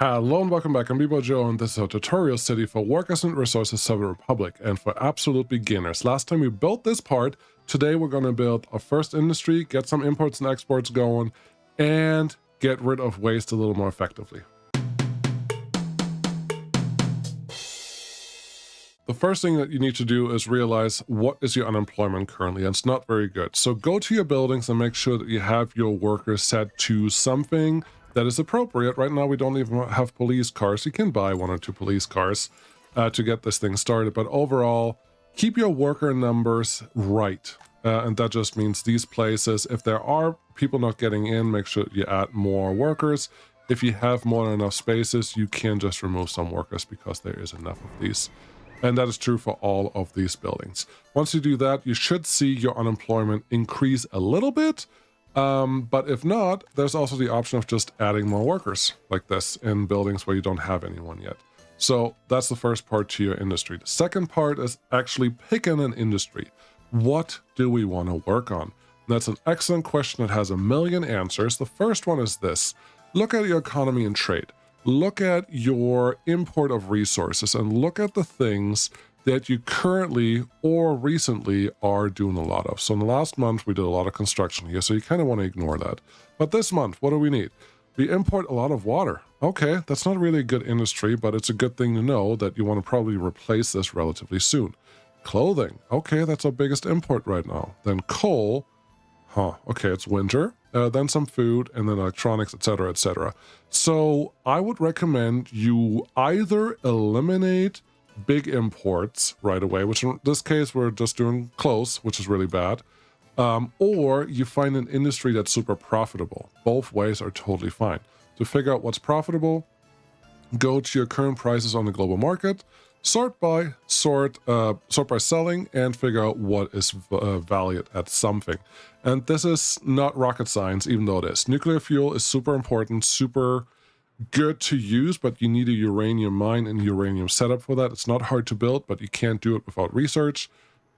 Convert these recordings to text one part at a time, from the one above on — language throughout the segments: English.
Hello and welcome back. I'm Bebo Joe, and this is a tutorial city for Workers and Resources Server Republic and for absolute beginners. Last time we built this part, today we're going to build our first industry, get some imports and exports going, and get rid of waste a little more effectively. The first thing that you need to do is realize what is your unemployment currently, and it's not very good. So go to your buildings and make sure that you have your workers set to something that is appropriate. Right now we don't even have police cars. You can buy 1 or 2 police cars to get this thing started, but overall keep your worker numbers right. And that just means these places, if there are people not getting in, make sure you add more workers. If you have more than enough spaces, you can just remove some workers because there is enough of these. And that is true for all of these buildings. Once you do that, you should see your unemployment increase a little bit. But if not, there's also the option of just adding more workers like this in buildings where you don't have anyone yet. So that's the first part to your industry. The second part is actually picking an industry. What do we want to work on? And that's an excellent question that has a million answers. The first one is this. Look at your economy and trade. Look at your import of resources and look at the things that you currently or recently are doing a lot of. So in the last month, we did a lot of construction here, so you kind of want to ignore that. But this month, what do we need? We import a lot of water. Okay, that's not really a good industry, but it's a good thing to know that you want to probably replace this relatively soon. Clothing. Okay, that's our biggest import right now. Then coal. Okay, it's winter. Then some food, and then electronics, etc., etc. So I would recommend you either eliminate big imports right away, which in this case we're just doing clothes, which is really bad, or you find an industry that's super profitable. Both ways are totally fine. To figure out what's profitable, go to your current prices on the global market, sort by selling, and figure out what is valued at something. And this is not rocket science, even though it is. Nuclear fuel is super important, super good to use, but you need a uranium mine and uranium setup for that. It's not hard to build, but you can't do it without research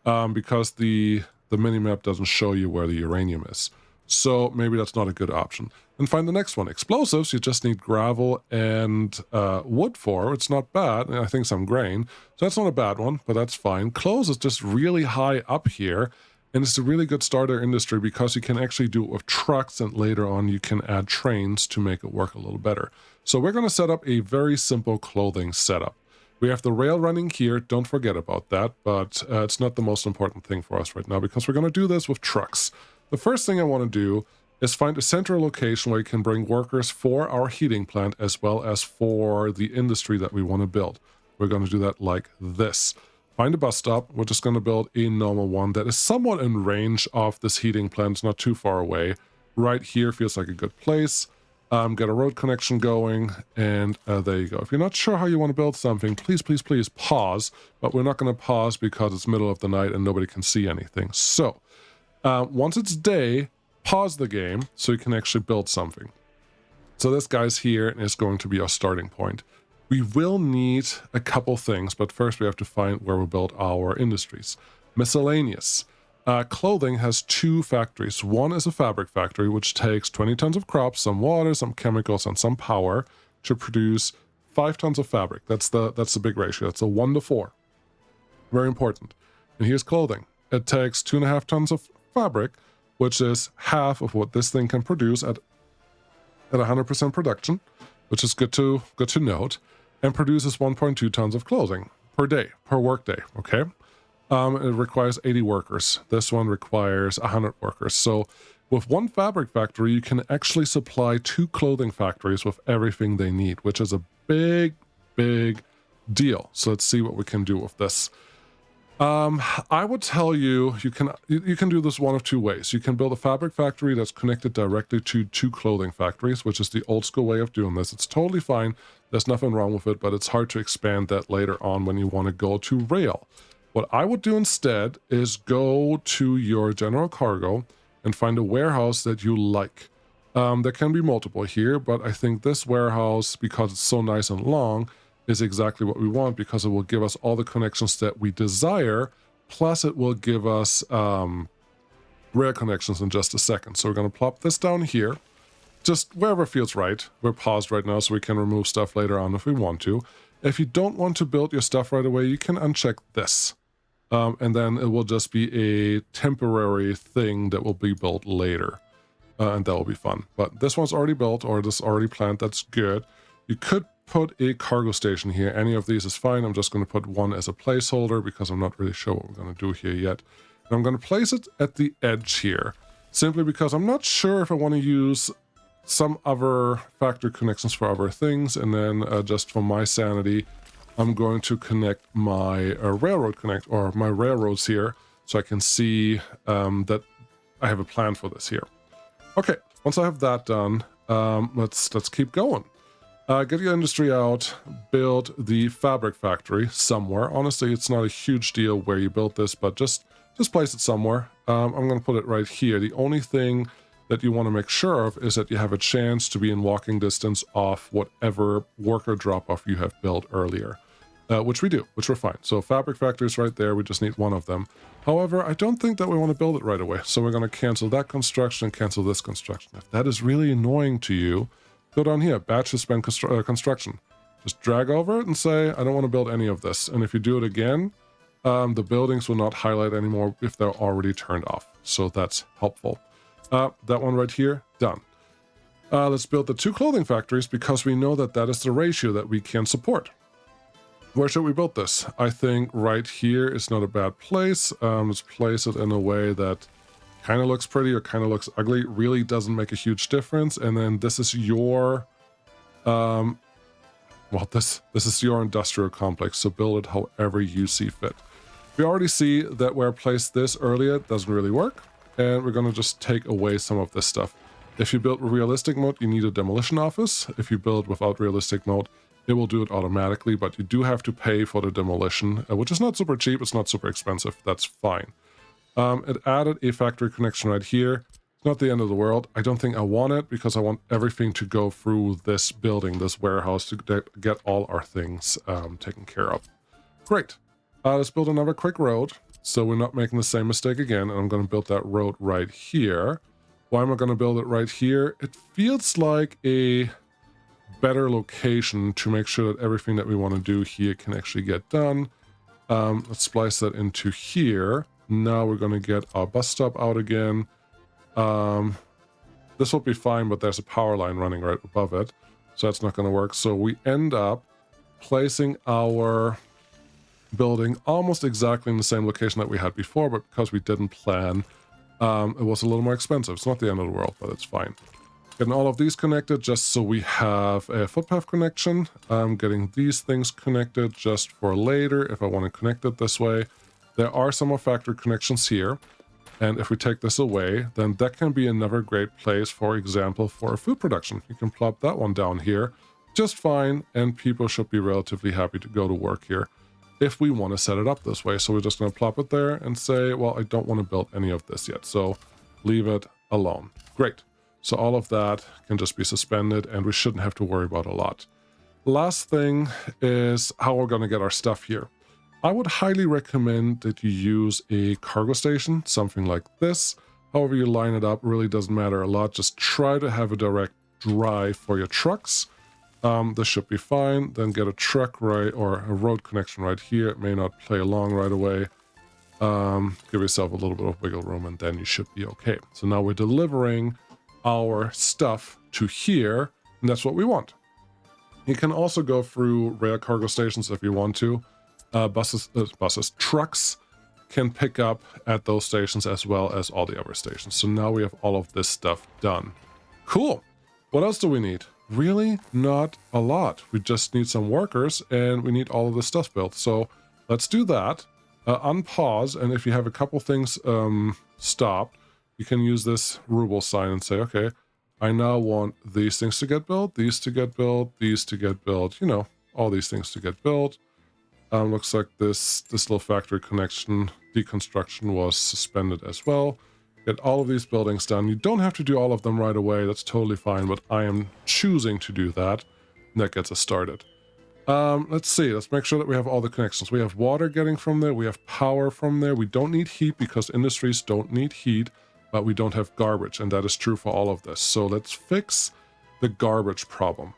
because the minimap doesn't show you where the uranium is. So maybe that's not a good option. And find the next one. Explosives, you just need gravel and wood for. It's not bad, and I think some grain. So that's not a bad one, but that's fine. Clothes is just really high up here, and it's a really good starter industry because you can actually do it with trucks, and later on you can add trains to make it work a little better. So we're going to set up a very simple clothing setup. We have the rail running here, don't forget about that, but it's not the most important thing for us right now because we're going to do this with trucks. The first thing I want to do is find a central location where you can bring workers for our heating plant as well as for the industry that we want to build. We're going to do that like this. Find a bus stop. We're just going to build a normal one that is somewhat in range of this heating plant. It's not too far away. Right here feels like a good place. Get a road connection going, and there you go. If you're not sure how you want to build something, please pause. But we're not going to pause because it's middle of the night and nobody can see anything. So once it's day, pause the game so you can actually build something. So this guy's here and is going to be our starting point. We will need a couple things, but first we have to find where we build our industries. Miscellaneous. Clothing has 2 factories. One is a fabric factory, which takes 20 tons of crops, some water, some chemicals, and some power to produce 5 tons of fabric. That's the big ratio. It's a 1 to 4. Very important. And here's clothing. It takes 2.5 tons of fabric, which is half of what this thing can produce at 100% production, which is good to note, and produces 1.2 tons of clothing per day, per workday. Okay. It requires 80 workers. This one requires 100 workers. So with 1 fabric factory, you can actually supply 2 clothing factories with everything they need, which is a big deal. So let's see what we can do with this. I would tell you, you can do this one of 2 ways. You can build a fabric factory that's connected directly to 2 clothing factories, which is the old school way of doing this. It's totally fine. There's nothing wrong with it, but it's hard to expand that later on when you want to go to rail. What I would do instead is go to your general cargo and find a warehouse that you like. There can be multiple here, but I think this warehouse, because it's so nice and long, is exactly what we want because it will give us all the connections that we desire, plus it will give us rail connections in just a second. So we're going to plop this down here. just wherever feels right. We're paused right now, so we can remove stuff later on if we want to. If you don't want to build your stuff right away, you can uncheck this. And then it will just be a temporary thing that will be built later. And that will be fun. But this one's already built, or this already planned. That's good. You could put a cargo station here. Any of these is fine. I'm just going to put one as a placeholder because I'm not really sure what we're going to do here yet. And I'm going to place it at the edge here, simply because I'm not sure if I want to use some other factory connections for other things. And then just for my sanity, I'm going to connect my railroad or my railroads here, so I can see that I have a plan for this here. Okay, once I have that done, let's keep going. Get your industry out, build the fabric factory somewhere. Honestly, it's not a huge deal where you build this, but just place it somewhere. I'm going to put it right here. The only thing that you want to make sure of is that you have a chance to be in walking distance of whatever worker drop-off you have built earlier. Which we do, which we're fine. So fabric factory is right there. We just need one of them. However, I don't think that we want to build it right away. So we're going to cancel that construction and cancel this construction. If that is really annoying to you, go down here, batch suspend construction. Just drag over it and say, I don't want to build any of this. And if you do it again, the buildings will not highlight anymore if they're already turned off. So that's helpful. That one right here, done. Let's build the 2 clothing factories because we know that that is the ratio that we can support. Where should we build this? I think right here is not a bad place. Let's place it in a way that kind of looks pretty or kind of looks ugly. Really doesn't make a huge difference. And then this is your, well, this is your industrial complex. So build it however you see fit. We already see that where I placed this earlier doesn't really work. And we're going to just take away some of this stuff. If you build realistic mode, you need a demolition office. If you build without realistic mode, it will do it automatically, but you do have to pay for the demolition, which is not super cheap. It's not super expensive. That's fine. It added a factory connection right here. It's not the end of the world. I don't think I want it because I want everything to go through this building, this warehouse, to get all our things taken care of. Great. Let's build another quick road so we're not making the same mistake again. And I'm going to build that road right here. Why am I going to build it right here? It feels like a better location to make sure that everything that we want to do here can actually get done. Let's splice that into here. Now we're going to get our bus stop out again. This will be fine, but there's a power line running right above it, so that's not going to work. So we end up placing our building almost exactly in the same location that we had before, but because we didn't plan, it was a little more expensive. It's not the end of the world, but it's fine. Getting all of these connected just so we have a footpath connection. I'm getting these things connected just for later if I want to connect it this way. There are some more factory connections here. And if we take this away, then that can be another great place, for example, for food production. You can plop that one down here just fine, and people should be relatively happy to go to work here if we want to set it up this way. So we're just going to plop it there and say, well, I don't want to build any of this yet, so leave it alone. Great. So all of that can just be suspended, and we shouldn't have to worry about a lot. Last thing is how we're going to get our stuff here. I would highly recommend that you use a cargo station, something like this. However you line it up really doesn't matter a lot. Just try to have a direct drive for your trucks. This should be fine. Then get a truck right, or a road connection right here. It may not play along right away. Give yourself a little bit of wiggle room, and then you should be okay. So now we're delivering our stuff to here, and that's what we want. You can also go through rail cargo stations if you want to. Trucks can pick up at those stations as well as all the other stations. So now we have all of this stuff done. Cool. What else do we need? Really not a lot. We just need some workers, and we need all of this stuff built. So let's do that. Unpause, and if you have a couple things stopped, you can use this ruble sign and say, okay, I now want these things to get built, these to get built, these to get built, you know, all these things to get built. Looks like this little factory connection deconstruction was suspended as well. Get all of these buildings done. You don't have to do all of them right away. That's totally fine, but I am choosing to do that. And that gets us started. Let's see. Let's make sure that we have all the connections. We have water getting from there. We have power from there. We don't need heat because industries don't need heat. but we don't have garbage, and that is true for all of this. So let's fix the garbage problem.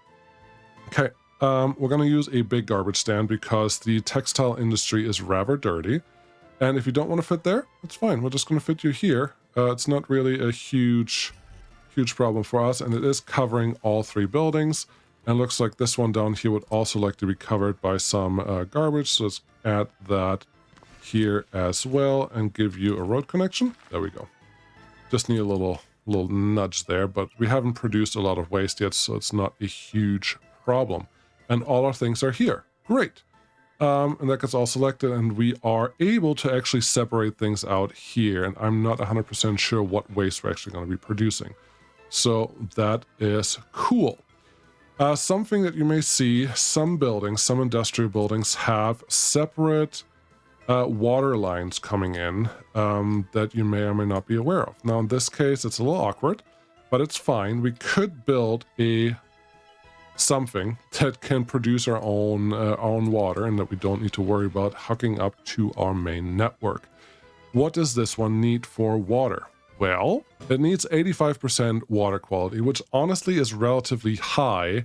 Okay, we're going to use a big garbage stand because the textile industry is rather dirty. And if you don't want to fit there, that's fine. We're just going to fit you here. It's not really a huge problem for us, and it is covering all 3 buildings. And looks like this one down here would also like to be covered by some garbage. So let's add that here as well and give you a road connection. There we go. Just need a little nudge there, but we haven't produced a lot of waste yet, so it's not a huge problem. And all our things are here. Great. And that gets all selected, and we are able to actually separate things out here. And I'm not 100% sure what waste we're actually going to be producing. So that is cool. Something that you may see, some buildings, some industrial buildings have separate water lines coming in that you may or may not be aware of. Now, in this case, it's a little awkward, but it's fine. We could build something that can produce our own water and that we don't need to worry about hooking up to our main network. What does this one need for water? Well, it needs 85% water quality, which honestly is relatively high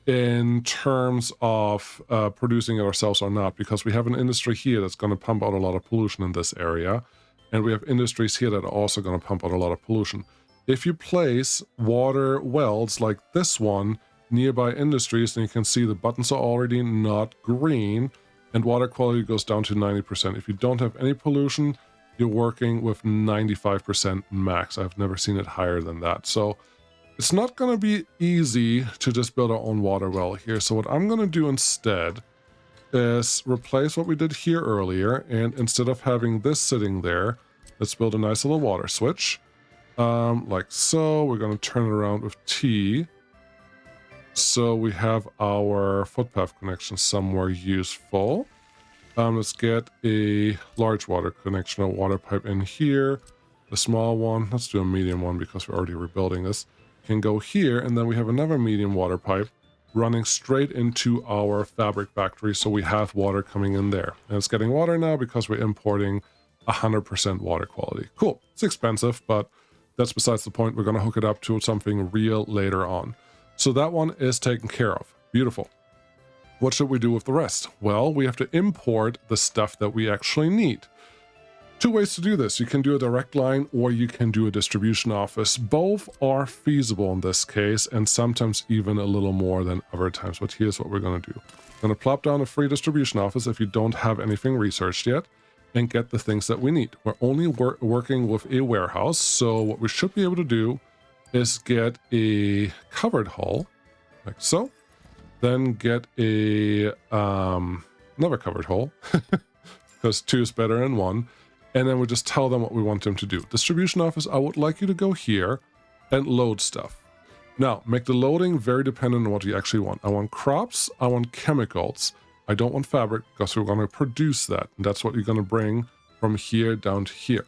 in terms of producing it ourselves or not, because we have an industry here that's going to pump out a lot of pollution in this area, and we have industries here that are also going to pump out a lot of pollution. If you place water wells like this one nearby industries, then you can see the buttons are already not green, and water quality goes down to 90%. If you don't have any pollution, you're working with 95% max. I've never seen it higher than that. So it's not going to be easy to just build our own water well here. So what I'm going to do instead is replace what we did here earlier. And instead of having this sitting there, let's build a nice little water switch. Like so. We're going to turn it around with T. So we have our footpath connection somewhere useful. Let's get a large water connection, a water pipe in here. The small one, let's do a medium one because we're already rebuilding this, can go here. And then we have another medium water pipe running straight into our fabric factory. So we have water coming in there. And it's getting water now because we're importing 100% water quality. Cool. It's expensive, but that's besides the point. We're going to hook it up to something real later on. So that one is taken care of. Beautiful. What should we do with the rest? Well, we have to import the stuff that we actually need. 2 ways to do this. You can do a direct line or you can do a distribution office. Both are feasible in this case, and sometimes even a little more than other times. But here's what we're going to do. I'm going to plop down a free distribution office if you don't have anything researched yet, and get the things that we need. We're only working with a warehouse, so what we should be able to do is get a covered hull, like so. Then get a another covered hull, because 2 is better than 1. And then we just tell them what we want them to do. Distribution office, I would like you to go here and load stuff. Now, make the loading very dependent on what you actually want. I want crops, I want chemicals. I don't want fabric because we're going to produce that. And that's what you're going to bring from here down to here.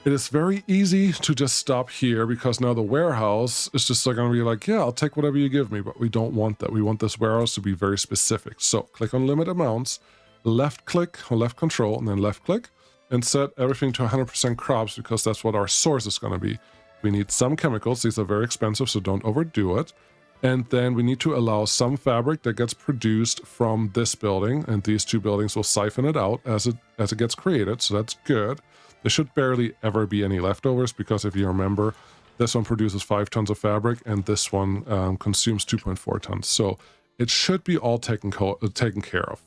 It is very easy to just stop here because now the warehouse is just going to be like, yeah, I'll take whatever you give me, but we don't want that. We want this warehouse to be very specific. So click on limit amounts, left click or left control, and then left click, and set everything to 100% crops because that's what our source is going to be. We need some chemicals. These are very expensive, so don't overdo it. And then we need to allow some fabric that gets produced from this building, and these 2 buildings will siphon it out as it gets created, so that's good. There should barely ever be any leftovers because if you remember, this one produces 5 tons of fabric and this one consumes 2.4 tons. So it should be all taken care of.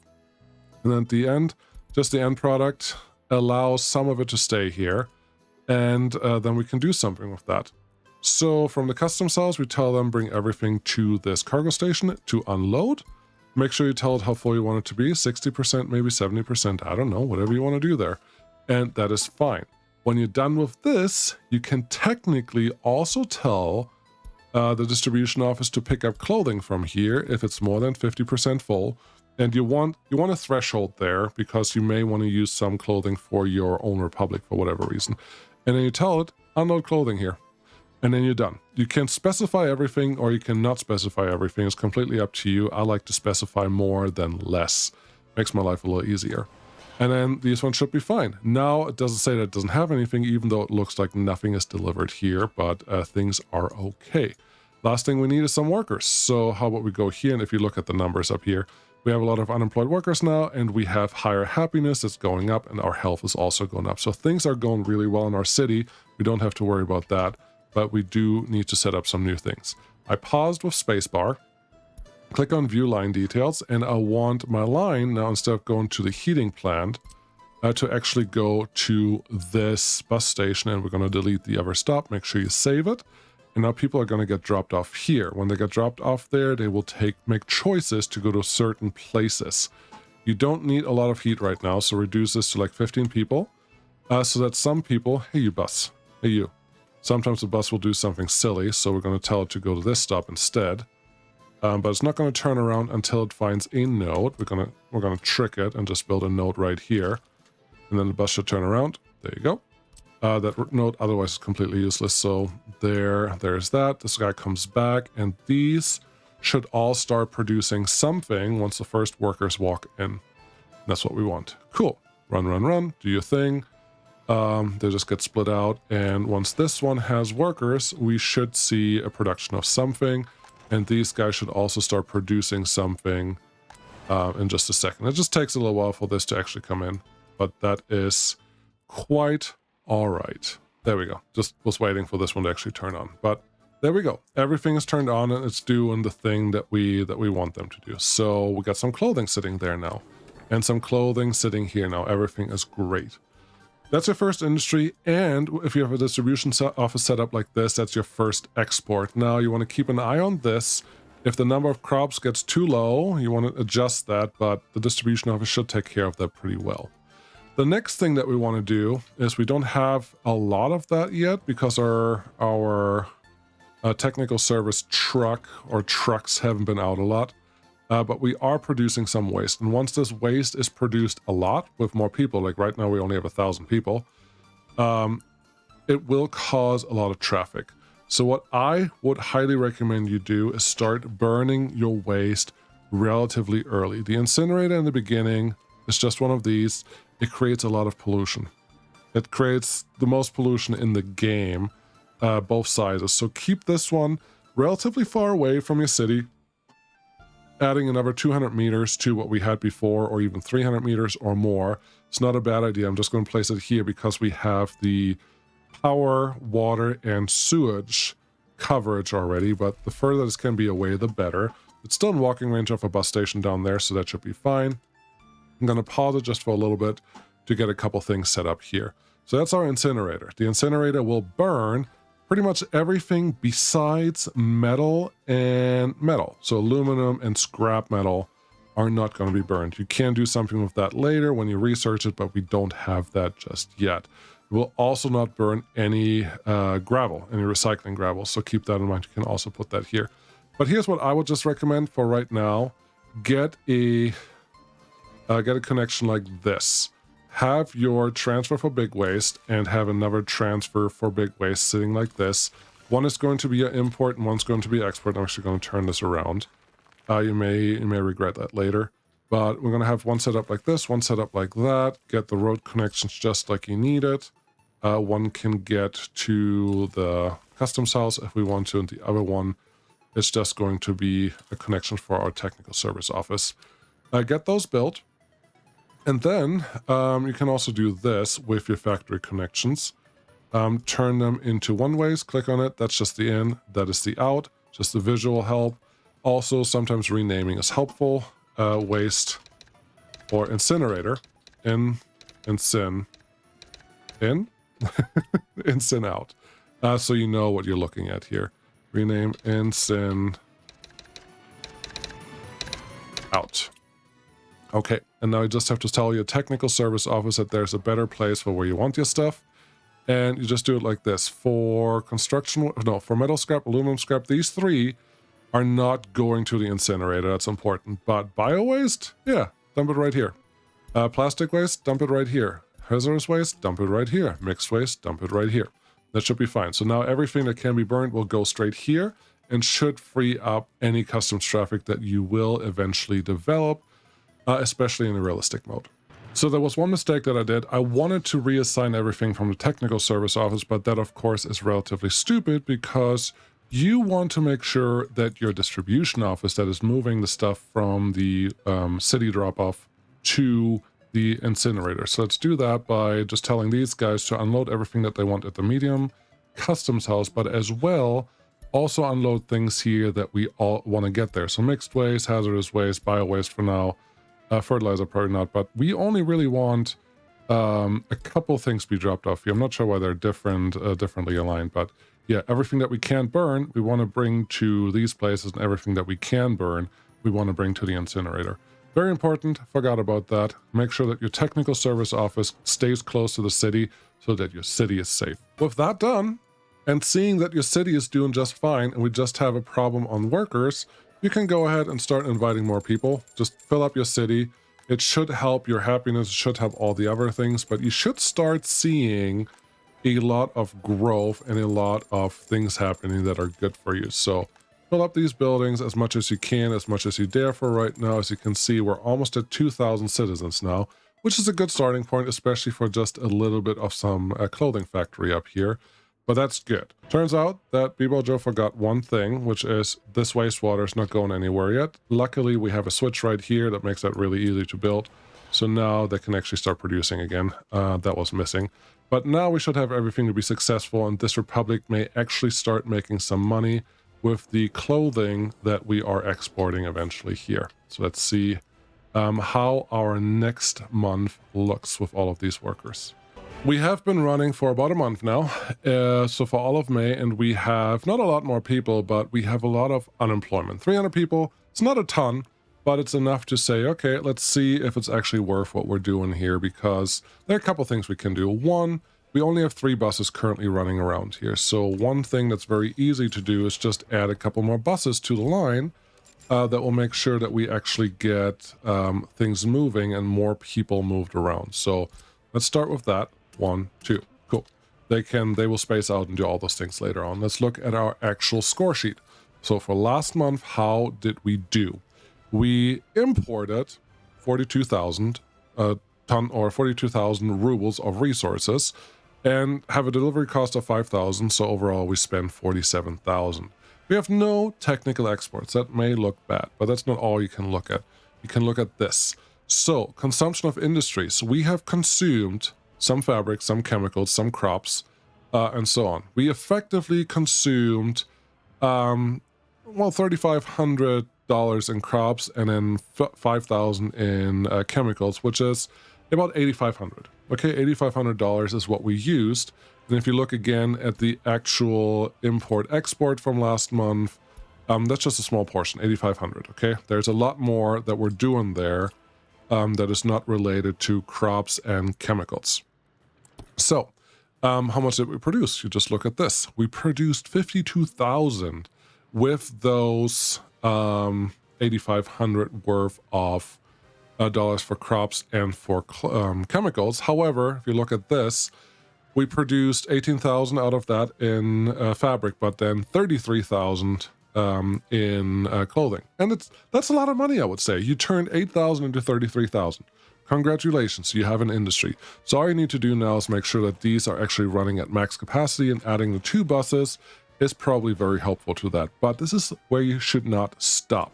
And then at the end, just the end product allows some of it to stay here, and then we can do something with that. So from the custom cells, we tell them bring everything to this cargo station to unload. Make sure you tell it how full you want it to be, 60%, maybe 70%, I don't know, whatever you want to do there. And that is fine. When you're done with this, you can technically also tell the distribution office to pick up clothing from here if it's more than 50% full. And you want a threshold there because you may want to use some clothing for your own republic for whatever reason. And then you tell it, unload clothing here. And then you're done. You can specify everything or you can not specify everything. It's completely up to you. I like to specify more than less. Makes my life a little easier. And then these ones should be fine. Now, it doesn't say that it doesn't have anything, even though it looks like nothing is delivered here, but things are okay. Last thing we need is some workers. So how about we go here, and if you look at the numbers up here, we have a lot of unemployed workers now, and we have higher happiness that's going up, and our health is also going up. So things are going really well in our city. We don't have to worry about that, but we do need to set up some new things. I paused with spacebar, click on view line details, and I want my line now, instead of going to the heating plant, to actually go to this bus station, and we're going to delete the other stop. Make sure you save it. And now people are going to get dropped off here. When they get dropped off there, they will make choices to go to certain places. You don't need a lot of heat right now, so reduce this to like 15 people, so that some people, hey you bus, hey you. Sometimes the bus will do something silly, so we're going to tell it to go to this stop instead. But it's not going to turn around until it finds a node. We're gonna trick it and just build a node right here, and then the bus should turn around. There you go. That node otherwise is completely useless. So there's that. This guy comes back, and these should all start producing something once the first workers walk in. That's what we want. Cool. Run. Do your thing. They just get split out, and once this one has workers, we should see a production of something. And these guys should also start producing something in just a second. It just takes a little while for this to actually come in, but that is quite all right. There we go. Just was waiting for this one to actually turn on, but there we go. Everything is turned on, and it's doing the thing that we want them to do. So we got some clothing sitting there now, and some clothing sitting here now. Everything is great. That's your first industry, and if you have a distribution office set up like this, that's your first export. Now you want to keep an eye on this. If the number of crops gets too low, you want to adjust that, but the distribution office should take care of that pretty well. The next thing that we want to do is, we don't have a lot of that yet because our technical service truck or trucks haven't been out a lot. But we are producing some waste, and once this waste is produced a lot with more people, like right now we only have 1,000 people, it will cause a lot of traffic. So what I would highly recommend you do is start burning your waste relatively early. The incinerator in the beginning is just one of these. It creates a lot of pollution. It creates the most pollution in the game, both sizes. So keep this one relatively far away from your city. Adding another 200 meters to what we had before, or even 300 meters or more. It's not a bad idea. I'm just going to place it here because we have the power, water, and sewage coverage already, but the further this can be away, the better. It's still in walking range of a bus station down there, so that should be fine. I'm going to pause it just for a little bit to get a couple things set up here. So that's our incinerator. The incinerator will burn pretty much everything besides metal and metal. So aluminum and scrap metal are not going to be burned. You can do something with that later when you research it, but we don't have that just yet. It will also not burn any gravel, any recycling gravel. So keep that in mind. You can also put that here. But here's what I would just recommend for right now. Get a connection like this. Have your transfer for big waste and have another transfer for big waste sitting like this. One is going to be an import and one's going to be export. I'm actually going to turn this around. You may regret that later, but we're going to have one set up like this, one set up like that. Get the road connections just like you need it. One can get to the customs house if we want to, and the other one is just going to be a connection for our technical service office. Get those built. And then you can also do this with your factory connections. Turn them into one-ways, click on it. That's just the in, that is the out, just the visual help. Also, sometimes renaming is helpful. Waste or incinerator, in, incin, in, incin out. So you know what you're looking at here. Rename incin out. Okay, and now you just have to tell your technical service office that there's a better place for where you want your stuff. And you just do it like this. For construction, no, for metal scrap, aluminum scrap, these three are not going to the incinerator. That's important. But bio-waste, yeah, dump it right here. Plastic waste, dump it right here. Hazardous waste, dump it right here. Mixed waste, dump it right here. That should be fine. So now everything that can be burned will go straight here and should free up any customs traffic that you will eventually develop, especially in the realistic mode. So there was one mistake that I did. I wanted to reassign everything from the technical service office, but that of course is relatively stupid because you want to make sure that your distribution office that is moving the stuff from the city drop-off to the incinerator. So let's do that by just telling these guys to unload everything that they want at the medium customs house, but as well also unload things here that we all want to get there. So mixed waste, hazardous waste, bio waste for now. Fertilizer probably not, but we only really want a couple things to be dropped off here. I'm not sure why they're differently aligned, but yeah, everything that we can't burn, we want to bring to these places, and everything that we can burn, we want to bring to the incinerator. Very important, forgot about that. Make sure that your technical service office stays close to the city so that your city is safe. With that done, and seeing that your city is doing just fine and we just have a problem on workers, you can go ahead and start inviting more people. Just fill up your city. It should help your happiness, it should help all the other things, but you should start seeing a lot of growth and a lot of things happening that are good for you. So fill up these buildings as much as you can, as much as you dare for right now. As you can see, we're almost at 2,000 citizens now, which is a good starting point, especially for just a little bit of some clothing factory up here. But that's good. Turns out that Bebo Joe forgot one thing, which is this wastewater is not going anywhere yet. Luckily, we have a switch right here that makes that really easy to build. So now they can actually start producing again. That was missing. But now we should have everything to be successful, and this republic may actually start making some money with the clothing that we are exporting eventually here. So let's see how our next month looks with all of these workers. We have been running for about a month now, so for all of May, and we have not a lot more people, but we have a lot of unemployment. 300 people, it's not a ton, but it's enough to say, okay, let's see if it's actually worth what we're doing here, because there are a couple things we can do. One, we only have 3 buses currently running around here, so one thing that's very easy to do is just add a couple more buses to the line that will make sure that we actually get things moving and more people moved around. So let's start with that. 1, 2, cool. They will space out and do all those things later on. Let's look at our actual score sheet. So for last month, how did we do? We imported 42,000 ton or 42,000 rubles of resources and have a delivery cost of 5,000. So overall, we spent 47,000. We have no technical exports. That may look bad, but that's not all you can look at. You can look at this. So consumption of industries. We have consumed some fabric, some chemicals, some crops, and so on. We effectively consumed, $3,500 in crops and then 5,000 in chemicals, which is about 8,500. Okay, $8,500 is what we used. And if you look again at the actual import-export from last month, that's just a small portion, 8,500. Okay, there's a lot more that we're doing there that is not related to crops and chemicals. So, how much did we produce? You just look at this. We produced 52,000 with those 8,500 worth of dollars for crops and for chemicals. However, if you look at this, we produced 18,000 out of that in fabric, but then 33,000 in clothing. And that's a lot of money, I would say. You turned 8,000 into 33,000. Congratulations, you have an industry. So all you need to do now is make sure that these are actually running at max capacity, and adding the 2 buses is probably very helpful to that. But this is where you should not stop.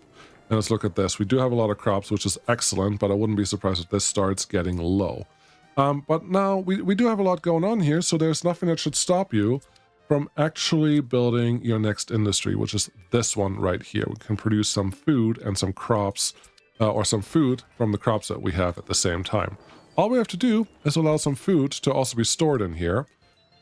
And let's look at this. We do have a lot of crops, which is excellent, but I wouldn't be surprised if this starts getting low. But now we do have a lot going on here, so there's nothing that should stop you from actually building your next industry, which is this one right here. We can produce some food and some crops, or some food from the crops that we have at the same time. All we have to do is allow some food to also be stored in here,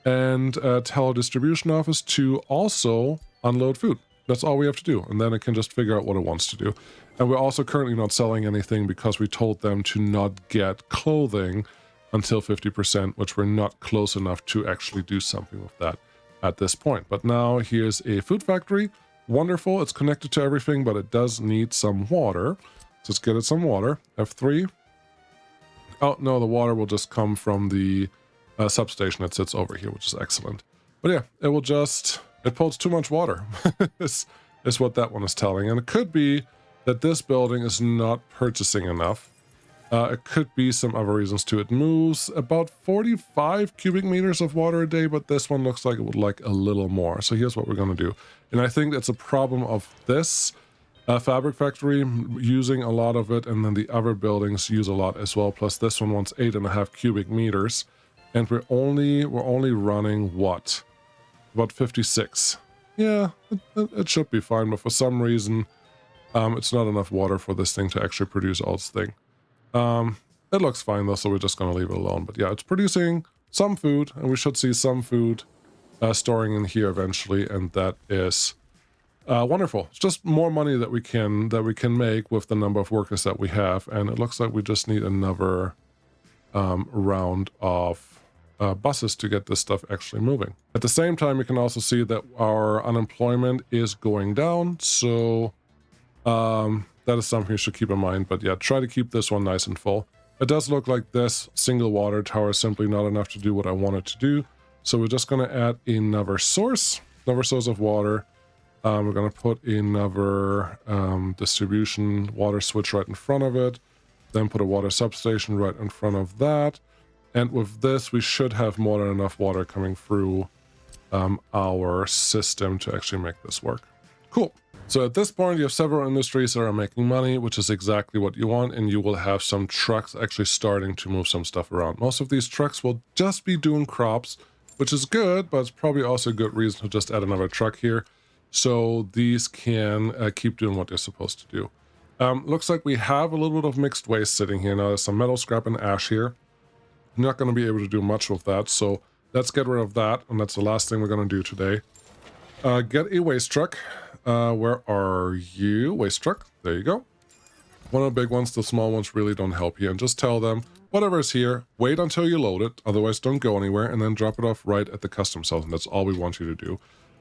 and tell our distribution office to also unload food. That's all we have to do, and then it can just figure out what it wants to do. And we're also currently not selling anything because we told them to not get clothing until 50%, which we're not close enough to actually do something with that at this point. But now here's a food factory. Wonderful, it's connected to everything, but it does need some water. So let's get it some water. F3. Oh, no, the water will just come from the substation that sits over here, which is excellent. But yeah, it pulls too much water, is what that one is telling. And it could be that this building is not purchasing enough. It could be some other reasons too. It moves about 45 cubic meters of water a day, but this one looks like it would like a little more. So here's what we're going to do. And I think that's a problem of this fabric factory using a lot of it, and then the other buildings use a lot as well. Plus this one wants 8.5 cubic meters, and we're only running what? About 56. Yeah, it should be fine, but for some reason, it's not enough water for this thing to actually produce all this thing. It looks fine though, so we're just gonna leave it alone. But yeah, it's producing some food, and we should see some food storing in here eventually, and that is wonderful. It's just more money that we can make with the number of workers that we have, and it looks like we just need another round of buses to get this stuff actually moving. At the same time, you can also see that our unemployment is going down, so that is something you should keep in mind. But yeah, try to keep this one nice and full. It does look like this single water tower is simply not enough to do what I want it to do, so we're just going to add another source of water. We're going to put another distribution water switch right in front of it, then put a water substation right in front of that. And with this, we should have more than enough water coming through our system to actually make this work. Cool. So at this point, you have several industries that are making money, which is exactly what you want, and you will have some trucks actually starting to move some stuff around. Most of these trucks will just be doing crops, which is good, but it's probably also a good reason to just add another truck here, so these can keep doing what they're supposed to do. Looks like we have a little bit of mixed waste sitting here. Now there's some metal scrap and ash here. I'm not going to be able to do much with that, so let's get rid of that, and that's the last thing we're going to do today. Get a waste truck. Where are you? Waste truck. There you go. One of the big ones, the small ones really don't help you. And just tell them, whatever is here, wait until you load it. Otherwise, don't go anywhere, and then drop it off right at the custom cells. And that's all we want you to do.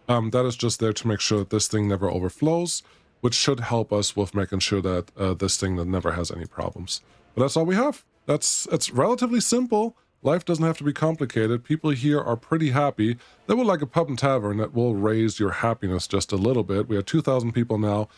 That is just there to make sure that this thing never overflows, which should help us with making sure that this thing that never has any problems. But that's all we have. It's relatively simple. Life doesn't have to be complicated. People here are pretty happy. They would like a pub and tavern that will raise your happiness just a little bit. We have 2,000 people now.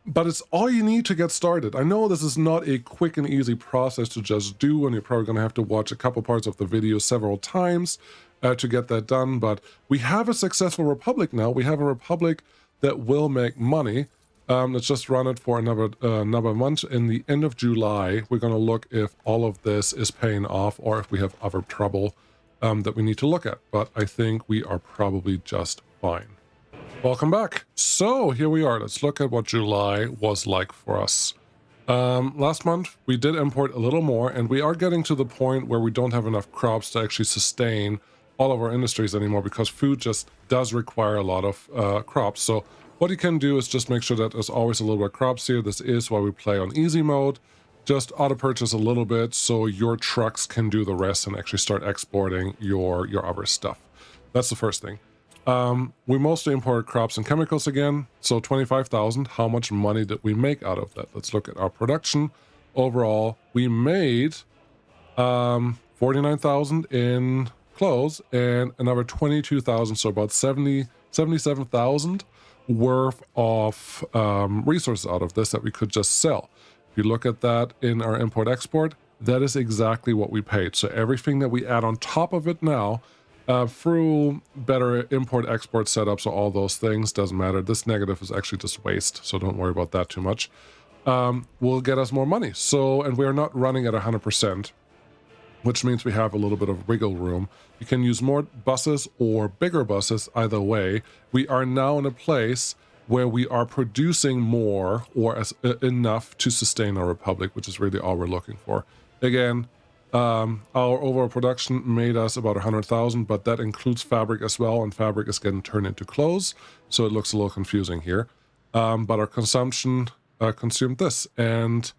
But it's all you need to get started. I know this is not a quick and easy process to just do, and you're probably going to have to watch a couple parts of the video several times to get that done. But we have a successful republic now. We have a republic that will make money. Let's just run it for another month. In the end of July, we're going to look if all of this is paying off or if we have other trouble that we need to look at. But I think we are probably just fine. Welcome back. So here we are. Let's look at what July was like for us. Last month, we did import a little more, and we are getting to the point where we don't have enough crops to actually sustain all of our industries anymore, because food just does require a lot of crops. So what you can do is just make sure that there's always a little bit of crops here. This is why we play on easy mode. Just auto purchase a little bit so your trucks can do the rest and actually start exporting your other stuff. That's the first thing. We mostly imported crops and chemicals again. So 25,000. How much money did we make out of that? Let's look at our production. Overall, we made 49,000 in clothes and another 22,000. So about 77,000 worth of resources out of this that we could just sell. If you look at that in our import export, that is exactly what we paid. So everything that we add on top of it now through better import export setups or all those things, doesn't matter. This negative is actually just waste, so don't worry about that too much. Will get us more money. So, and we are not running at 100%, which means we have a little bit of wiggle room. You can use more buses or bigger buses, either way. We are now in a place where we are producing more or enough to sustain our republic, which is really all we're looking for. Again, our overall production made us about 100,000, but that includes fabric as well, and fabric is getting turned into clothes, so it looks a little confusing here. But our consumption consumed this, and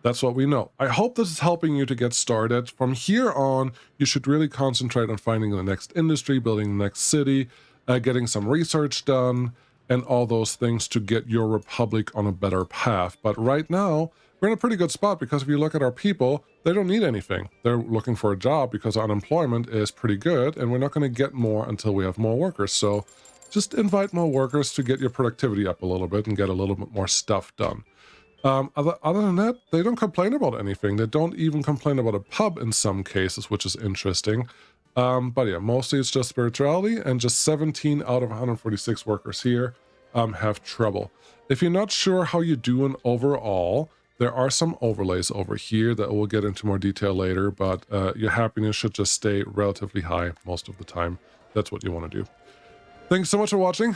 that's what we know. I hope this is helping you to get started. From here on, you should really concentrate on finding the next industry, building the next city, getting some research done, and all those things to get your republic on a better path. But right now, we're in a pretty good spot, because if you look at our people, they don't need anything. They're looking for a job because unemployment is pretty good, and we're not going to get more until we have more workers. So just invite more workers to get your productivity up a little bit and get a little bit more stuff done. Other than that, they don't complain about anything. They don't even complain about a pub in some cases, which is interesting. But yeah, mostly it's just spirituality, and just 17 out of 146 workers here have trouble. If you're not sure how you're doing overall, there are some overlays over here that we'll get into more detail later, but your happiness should just stay relatively high most of the time. That's what you want to do. Thanks so much for watching.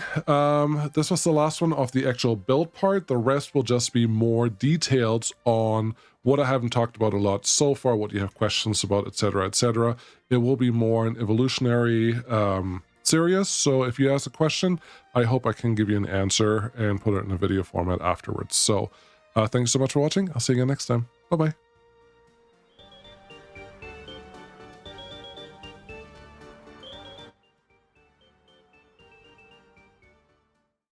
This was the last one of the actual build part. The rest will just be more details on what I haven't talked about a lot so far, what you have questions about, etc., etc. It will be more an evolutionary series, so if you ask a question, I hope I can give you an answer and put it in a video format afterwards. So thanks so much for watching. I'll see you again next time. Bye-bye.